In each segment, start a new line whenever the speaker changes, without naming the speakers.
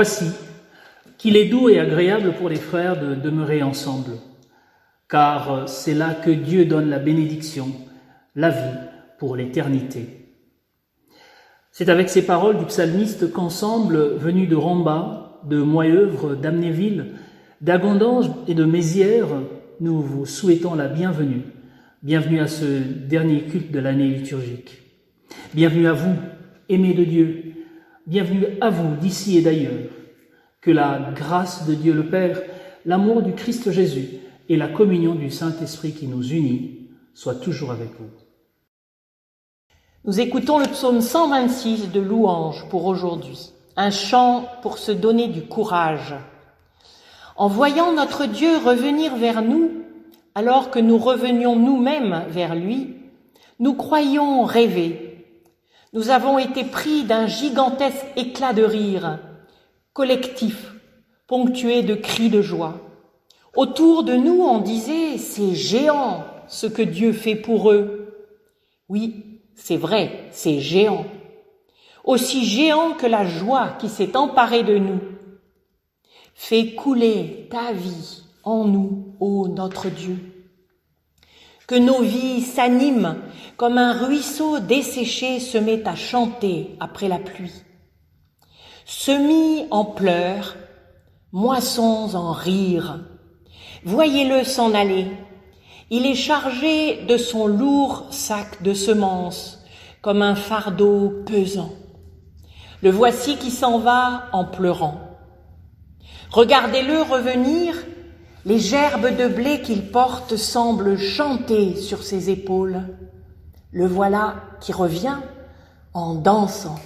Voici qu'il est doux et agréable pour les frères de demeurer ensemble, car c'est là que Dieu donne la bénédiction, la vie pour l'éternité. C'est avec ces paroles du psalmiste qu'ensemble, venus de Ramba, de Moyeuvre, d'Amnéville, d'Agondange et de Mézières, nous vous souhaitons la bienvenue. Bienvenue à ce dernier culte de l'année liturgique. Bienvenue à vous, aimés de Dieu. Bienvenue à vous d'ici et d'ailleurs. Que la grâce de Dieu le Père, l'amour du Christ Jésus et la communion du Saint-Esprit qui nous unit soient toujours avec vous.
Nous écoutons le psaume 126 de louange pour aujourd'hui, un chant pour se donner du courage. En voyant notre Dieu revenir vers nous, alors que nous revenions nous-mêmes vers lui, nous croyions rêver. Nous avons été pris d'un gigantesque éclat de rire, collectif, ponctué de cris de joie. Autour de nous, on disait « c'est géant ce que Dieu fait pour eux ». Oui, c'est vrai, c'est géant. Aussi géant que la joie qui s'est emparée de nous. Fais couler ta vie en nous, ô notre Dieu. Que nos vies s'animent comme un ruisseau desséché se met à chanter après la pluie. Semis en pleurs, moissons en rires. Voyez-le s'en aller. Il est chargé de son lourd sac de semences, comme un fardeau pesant. Le voici qui s'en va en pleurant. Regardez-le revenir, les gerbes de blé qu'il porte semblent chanter sur ses épaules. Le voilà qui revient en dansant.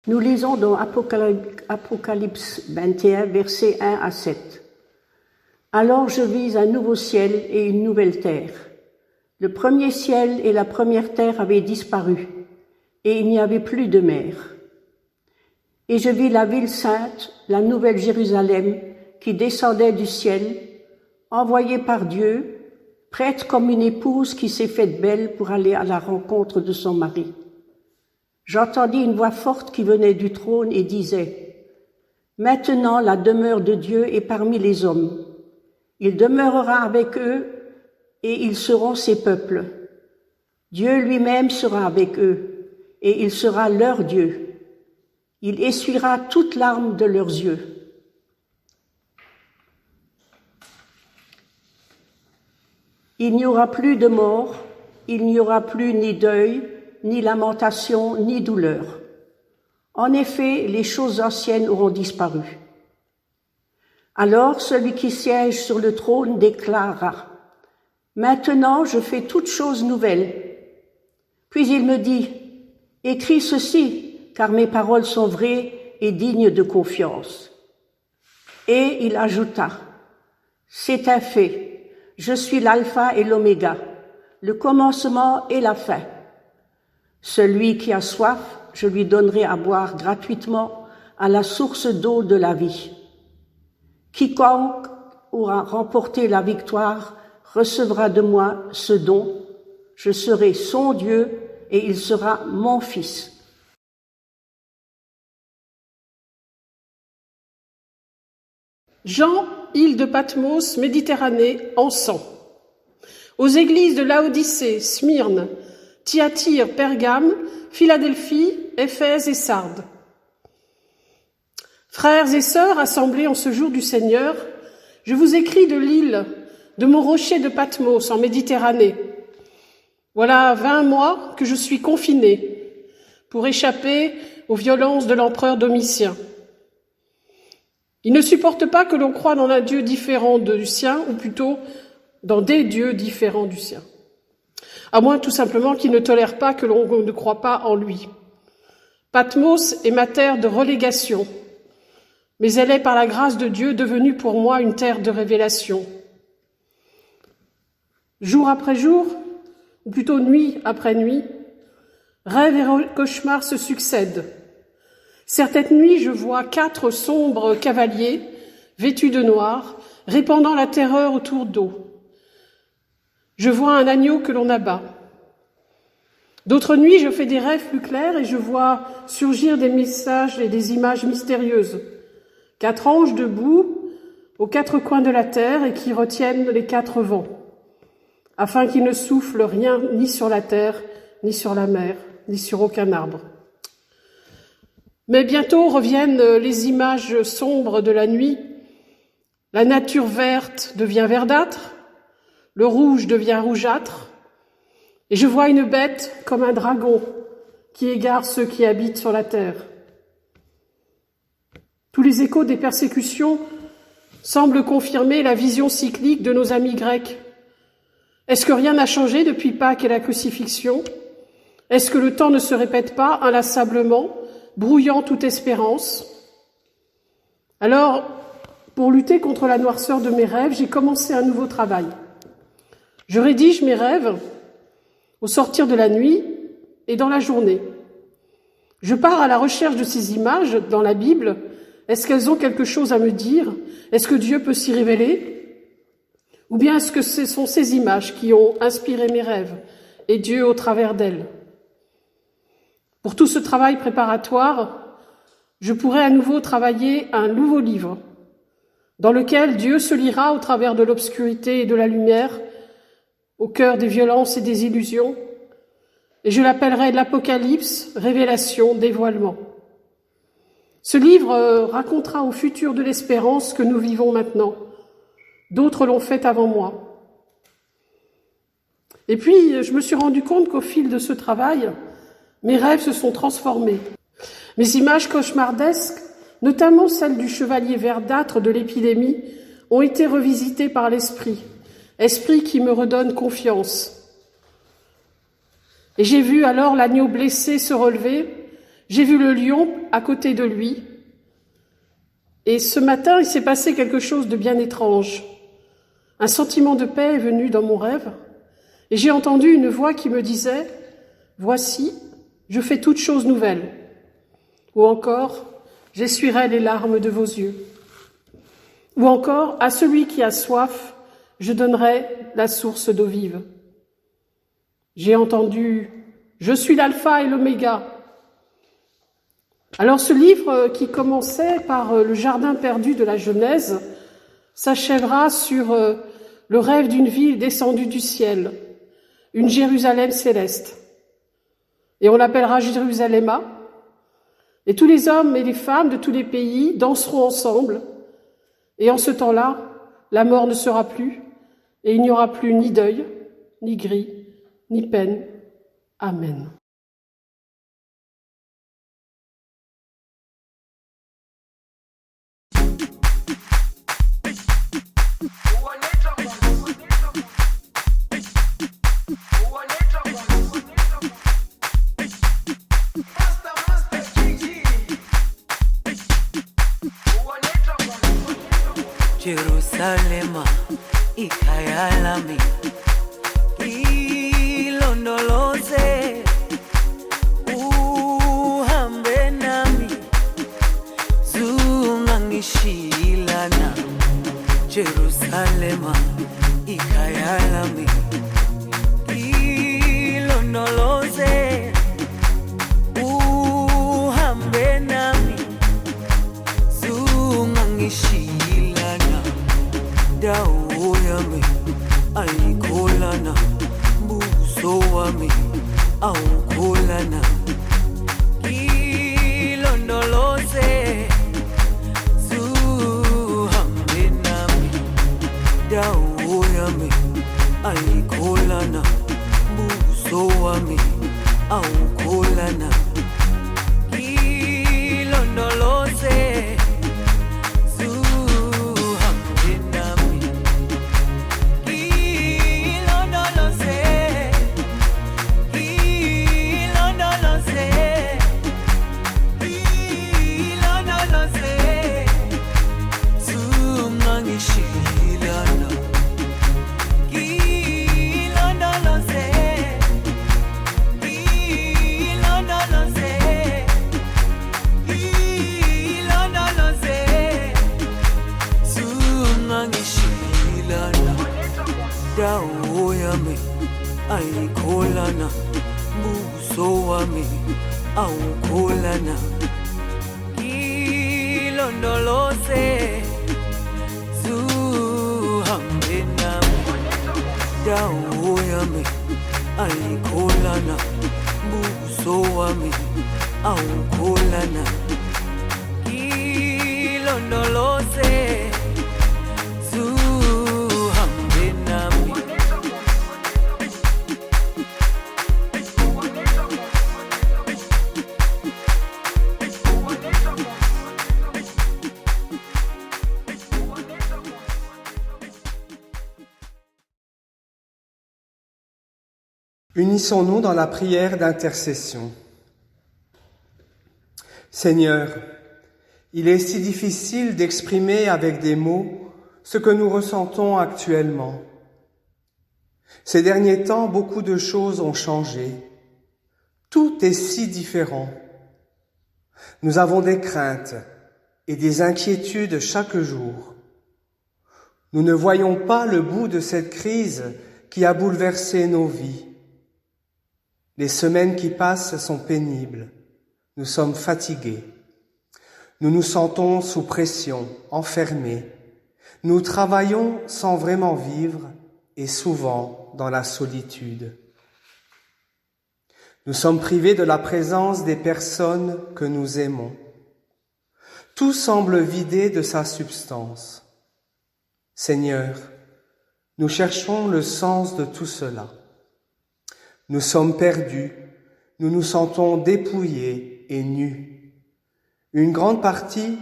Nous lisons dans Apocalypse 21, versets 1 à 7. Alors je vis un nouveau ciel et une nouvelle terre. Le premier ciel et la première terre avaient disparu, et il n'y avait plus de mer. Et je vis la ville sainte, la nouvelle Jérusalem, qui descendait du ciel, envoyée par Dieu, prête comme une épouse qui s'est faite belle pour aller à la rencontre de son mari. J'entendis une voix forte qui venait du trône et disait « Maintenant la demeure de Dieu est parmi les hommes. Il demeurera avec eux et ils seront ses peuples. Dieu lui-même sera avec eux et il sera leur Dieu. Il essuiera toute larme de leurs yeux. » Il n'y aura plus de mort, il n'y aura plus ni deuil, ni lamentation, ni douleur. En effet, les choses anciennes auront disparu. Alors celui qui siège sur le trône déclara « Maintenant je fais toutes choses nouvelles. » Puis il me dit « Écris ceci, car mes paroles sont vraies et dignes de confiance. » Et il ajouta « C'est un fait, je suis l'alpha et l'oméga, le commencement et la fin. Celui qui a soif, je lui donnerai à boire gratuitement à la source d'eau de la vie. Quiconque aura remporté la victoire recevra de moi ce don. Je serai son Dieu et il sera mon fils.
Jean, île de Patmos, Méditerranée, en sang. Aux églises de Laodicée, Smyrne, Thyatire, Pergame, Philadelphie, Éphèse et Sardes. Frères et sœurs assemblés en ce jour du Seigneur, je vous écris de l'île, de mon rocher de Patmos, en Méditerranée. Voilà 20 mois que je suis confinée pour échapper aux violences de l'empereur Domitien. Il ne supporte pas que l'on croie dans un Dieu différent du sien, ou plutôt dans des dieux différents du sien. À moins tout simplement qu'il ne tolère pas que l'on ne croit pas en lui. Patmos est ma terre de relégation, mais elle est par la grâce de Dieu devenue pour moi une terre de révélation. Jour après jour, ou plutôt nuit après nuit, rêves et cauchemars se succèdent. Certaines nuits, je vois 4 sombres cavaliers, vêtus de noir, répandant la terreur autour d'eau. Je vois un agneau que l'on abat. D'autres nuits, je fais des rêves plus clairs et je vois surgir des messages et des images mystérieuses. 4 anges debout aux 4 coins de la terre et qui retiennent les 4 vents, afin qu'il ne souffle rien ni sur la terre, ni sur la mer, ni sur aucun arbre. Mais bientôt reviennent les images sombres de la nuit. La nature verte devient verdâtre, le rouge devient rougeâtre, et je vois une bête comme un dragon qui égare ceux qui habitent sur la terre. Tous les échos des persécutions semblent confirmer la vision cyclique de nos amis grecs. Est-ce que rien n'a changé depuis Pâques et la crucifixion? Est-ce que le temps ne se répète pas inlassablement, brouillant toute espérance? Alors, pour lutter contre la noirceur de mes rêves, j'ai commencé un nouveau travail. Je rédige mes rêves au sortir de la nuit et dans la journée. Je pars à la recherche de ces images dans la Bible. Est-ce qu'elles ont quelque chose à me dire? Est-ce que Dieu peut s'y révéler? Ou bien est-ce que ce sont ces images qui ont inspiré mes rêves et Dieu au travers d'elles? Pour tout ce travail préparatoire, je pourrais à nouveau travailler un nouveau livre dans lequel Dieu se lira au travers de l'obscurité et de la lumière, au cœur des violences et des illusions, et je l'appellerai l'Apocalypse, révélation, dévoilement. Ce livre racontera au futur de l'espérance que nous vivons maintenant. D'autres l'ont fait avant moi. Et puis, je me suis rendu compte qu'au fil de ce travail, mes rêves se sont transformés. Mes images cauchemardesques, notamment celles du chevalier verdâtre de l'épidémie, ont été revisitées par l'esprit qui me redonne confiance. Et j'ai vu alors l'agneau blessé se relever, j'ai vu le lion à côté de lui, et ce matin, il s'est passé quelque chose de bien étrange. Un sentiment de paix est venu dans mon rêve, et j'ai entendu une voix qui me disait « Voici, je fais toutes choses nouvelles » ou encore « J'essuierai les larmes de vos yeux » ou encore « À celui qui a soif, je donnerai la source d'eau vive ». J'ai entendu « Je suis l'alpha et l'oméga ». Alors ce livre qui commençait par le jardin perdu de la Genèse s'achèvera sur le rêve d'une ville descendue du ciel, une Jérusalem céleste. Et on l'appellera Jérusalemma. Et tous les hommes et les femmes de tous les pays danseront ensemble. Et en ce temps-là, la mort ne sera plus, et il n'y aura plus ni deuil, ni gris, ni peine. Amen.
Jerusalema ikhaya lami ilondoloze uhambe nami zungangishilana Jerusalema ikhaya lami ilondoloze uhambe nami zungangishilana awukholana ilondoloze zuhambe nami dawo yami ayikholana buso wami awukholana ilondoloze zuhambe nami ilondoloze ilondoloze ilondoloze zumangishilana ilondoloze ilondoloze ilondoloze zumangishilana dawo yami ayikholana buso wami awukholana ilondoloze zuhambe nami dawo yami ayikholana buso wami awukholana ilondoloze zuhambe nami
Unissons-nous dans la prière d'intercession. Seigneur, il est si difficile d'exprimer avec des mots ce que nous ressentons actuellement. Ces derniers temps, beaucoup de choses ont changé. Tout est si différent. Nous avons des craintes et des inquiétudes chaque jour. Nous ne voyons pas le bout de cette crise qui a bouleversé nos vies. Les semaines qui passent sont pénibles. Nous sommes fatigués. Nous nous sentons sous pression, enfermés. Nous travaillons sans vraiment vivre et souvent dans la solitude. Nous sommes privés de la présence des personnes que nous aimons. Tout semble vidé de sa substance. Seigneur, nous cherchons le sens de tout cela. Nous sommes perdus, nous nous sentons dépouillés et nus. Une grande partie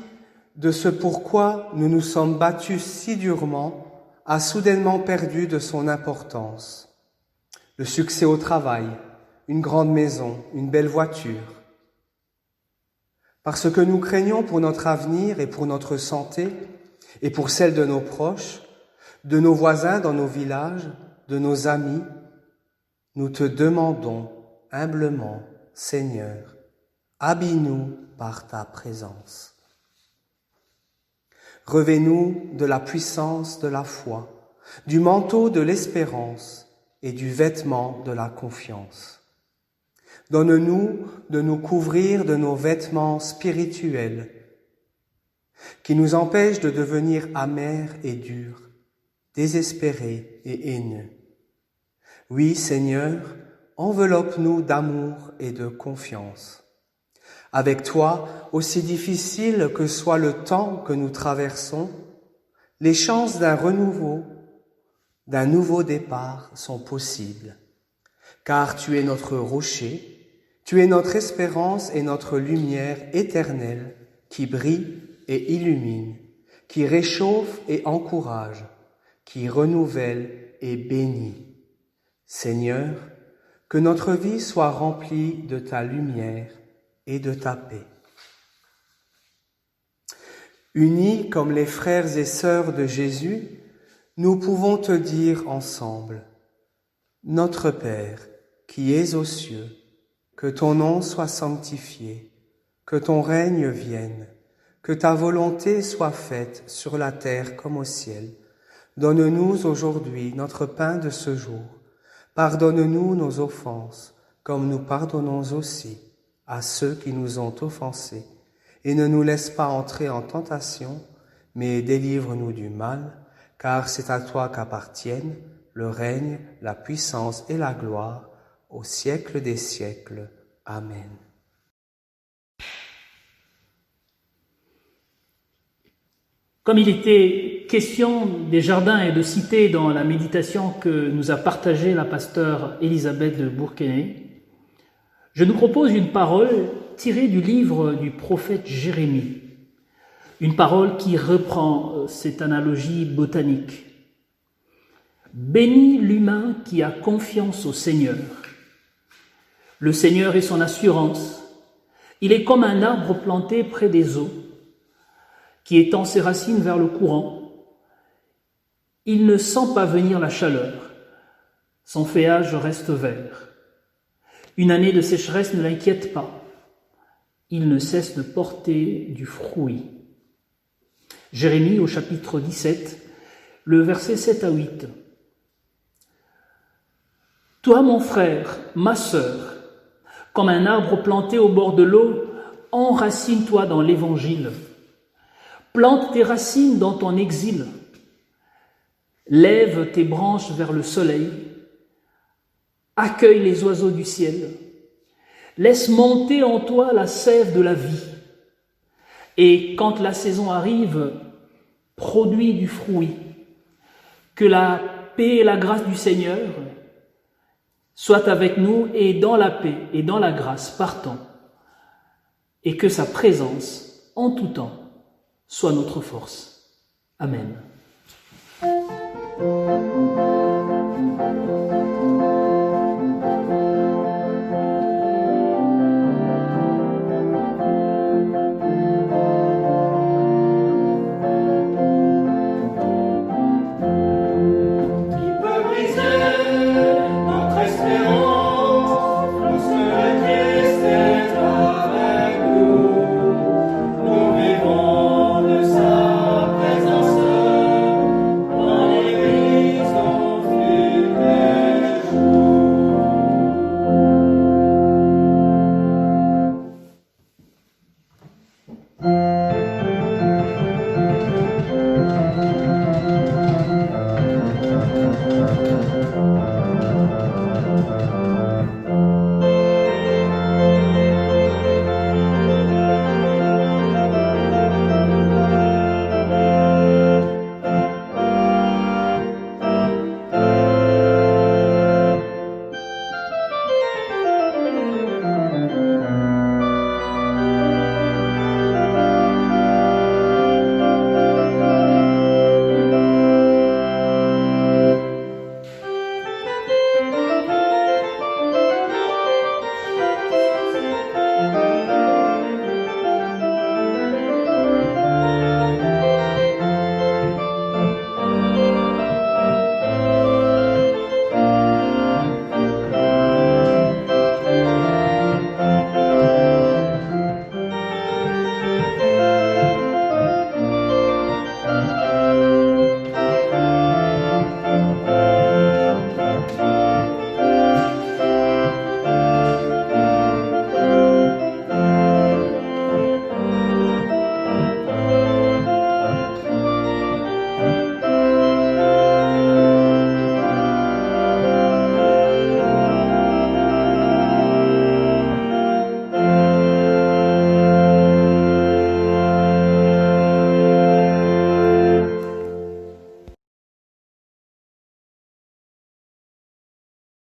de ce pourquoi nous nous sommes battus si durement a soudainement perdu de son importance. Le succès au travail, une grande maison, une belle voiture. Parce que nous craignons pour notre avenir et pour notre santé et pour celle de nos proches, de nos voisins dans nos villages, de nos amis, nous te demandons humblement, Seigneur, habille-nous par ta présence. Revêt-nous de la puissance de la foi, du manteau de l'espérance et du vêtement de la confiance. Donne-nous de nous couvrir de nos vêtements spirituels qui nous empêchent de devenir amers et durs, désespérés et haineux. Oui, Seigneur, enveloppe-nous d'amour et de confiance. Avec toi, aussi difficile que soit le temps que nous traversons, les chances d'un renouveau, d'un nouveau départ sont possibles. Car tu es notre rocher, tu es notre espérance et notre lumière éternelle qui brille et illumine, qui réchauffe et encourage, qui renouvelle et bénit. Seigneur, que notre vie soit remplie de ta lumière et de ta paix. Unis comme les frères et sœurs de Jésus, nous pouvons te dire ensemble, Notre Père, qui es aux cieux, que ton nom soit sanctifié, que ton règne vienne, que ta volonté soit faite sur la terre comme au ciel. Donne-nous aujourd'hui notre pain de ce jour. Pardonne-nous nos offenses, comme nous pardonnons aussi à ceux qui nous ont offensés. Et ne nous laisse pas entrer en tentation, mais délivre-nous du mal, car c'est à toi qu'appartiennent le règne, la puissance et la gloire au siècle des siècles. Amen.
Comme il était question des jardins et de cités dans la méditation que nous a partagée la pasteure Elisabeth de Bourquenay, je nous propose une parole tirée du livre du prophète Jérémie, une parole qui reprend cette analogie botanique. Bénis l'humain qui a confiance au Seigneur. Le Seigneur est son assurance. Il est comme un arbre planté près des eaux, qui étend ses racines vers le courant. Il ne sent pas venir la chaleur. Son feuillage reste vert. Une année de sécheresse ne l'inquiète pas. Il ne cesse de porter du fruit. Jérémie au chapitre 17, le verset 7 à 8. Toi, mon frère, ma sœur, comme un arbre planté au bord de l'eau, enracine-toi dans l'Évangile. Plante tes racines dans ton exil. Lève tes branches vers le soleil. Accueille les oiseaux du ciel. Laisse monter en toi la sève de la vie. Et quand la saison arrive, produis du fruit. Que la paix et la grâce du Seigneur soient avec nous et dans la paix et dans la grâce partons. Et que sa présence, en tout temps, soit notre force. Amen.